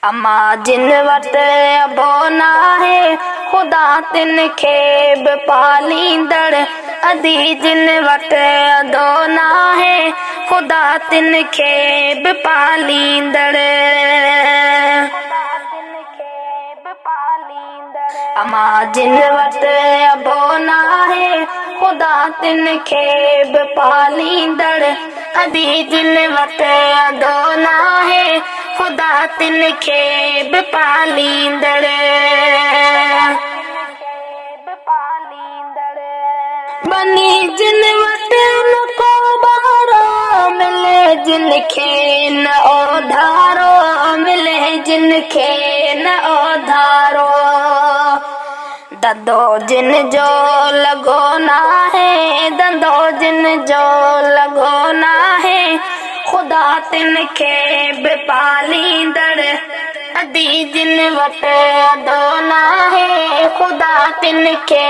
अमा जिन वट अबो नाहे खुदा तिन खे बि पालींदड़। अदी जिन वट अदो नाहे खुदा तिन खे बि पालींदड़। अमा जिन वट अबो नाहे खुदा तिन खे बि पालींदड़। अदी जिन वट अदो नाहे खुदा तिन खे बि पालींदड़। बनी जिन वट न को बारो मिले जिन खे न ओधारो मिले जिन खे न ओधारो। दंदो जिन जो लॻो नाहे दंदो जिन जो लॻो नाहे खुदा तिन खे बि पालींदड़। अदी जिन वट अदो नाहे खुदा तिन खे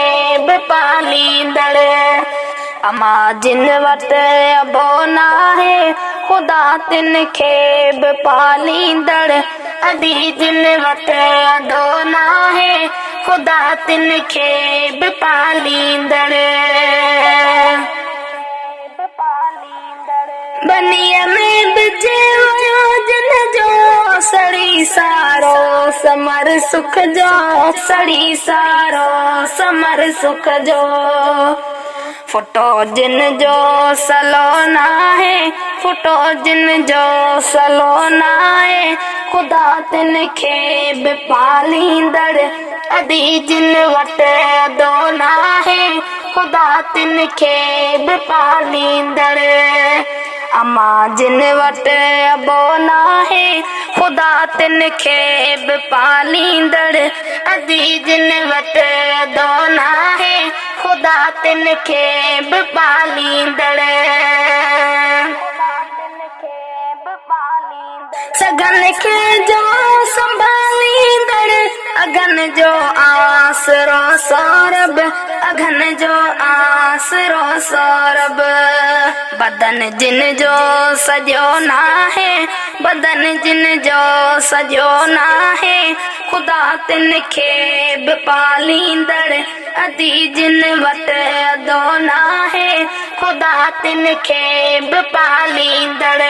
बि पालींदड़। अमा जिन वट अबो नाहे खुदा तिन खे बि पालींदड़। अदी जिन वट अदो नाहे खुदा तिन खे बि पालींदड़। बनीअ में बिजे वियो जिन जो सड़ी सारो समर सुख जो सड़ी सारो समर सुख जो। फुटो जिन जो सलो नाहे फुटो जिन जो सलो नाहे खुदा तिन खे बि पालींदड़। अदी जिन वट अदो नाहे खुदा तिन खे बि पालींदड़। अमा जिन वट अबो नाहे खुदा तिन खे बि पालींदड़। अदी जिन वट अदो नाहे खुदा तिन खे बि पालींदड़। सगन खे जो संभालींदड़ अगन जो आसरो सौरभ अगन जो आसरो सौरभ। बदन जिन जो सजो नाहे बदन जिन जो सजो नाहे खुदा तिन खे बि पालींदड़। अदी जिन वट अदो नाहे खुदा तिन खे बि पालींदड़।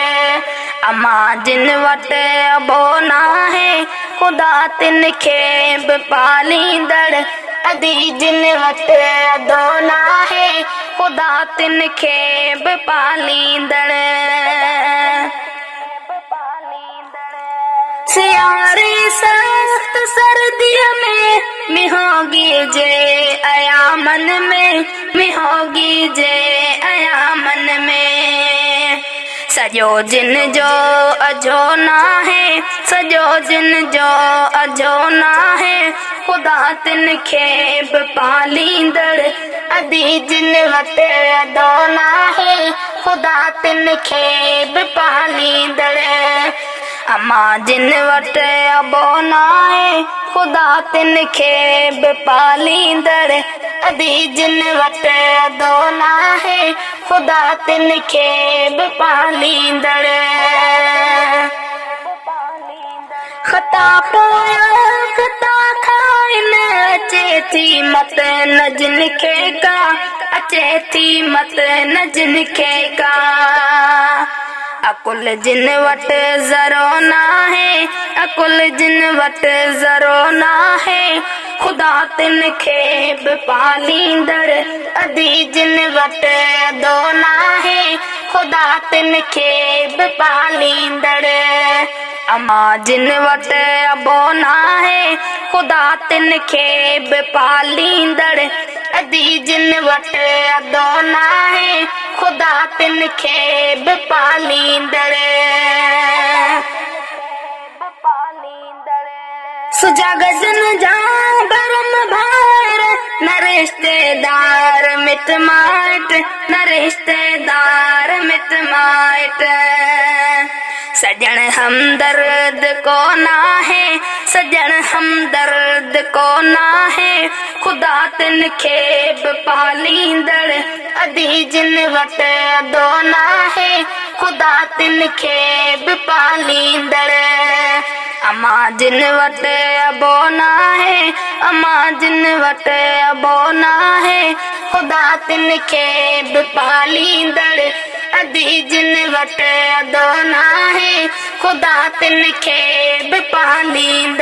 अमा जिन वट अबो नाहे खुदा तिन खे बि पालींदड़। अदी जिन वट अदो नाहे खुदा तिन खे बि पालींदड़। सियारे सख्त सर्दीअ में मिहोगी जे अयामन में मिहोगी जे अयामन में। सजो जिन जो अजो नाहे सजो जिन जो अजो नाहे खुदा तिन खे बि पालींदड़। अदी जिन वट अदो नाहे खुदा तिन खे बि पालींदड़। अमा जिन वट अबो नाहे खुदा तिन खे बि पालींदड़। अदी जिन वट अदो नाहे खुदा तिन खे बि पालींदड़। खता पोया खता खाइन अचे थी मत न जिन खे का अचे थी मत न जिन खे का। अकुल जिन वट ज़रो नाहे अकुल जिन वट ज़रो नाहे खुदा तिन खे बि पालींदड़। अदी जिन वट अदो नाहे खुदा तिन खे बि पालींदड़। अमा जिन वट अबो नाहे खुदा तिन खे बि पालींदड़। अदी जिन वट अदो नाहे खुदा तिन खे बि पालींदड़। सुजाग जिन जा भरम भार न रिश्तेदार मिट माइट न रिश्तेदार मिट माइट। सजन हमदर्द को नाहे सजन हमदर्द को नाहे खुदा तिन खे बि पालींदड़। अदी जिन वट अदो नाहे खुदा तिन खे बि पालींदड़। अमा जिन वट अबो ना है, अमा जिन वट अबो ना है, खुदा तिन खे बि पालींदड़। अधी जिन वट अदो ना है, खुदा तिन खे बि पालींदड़।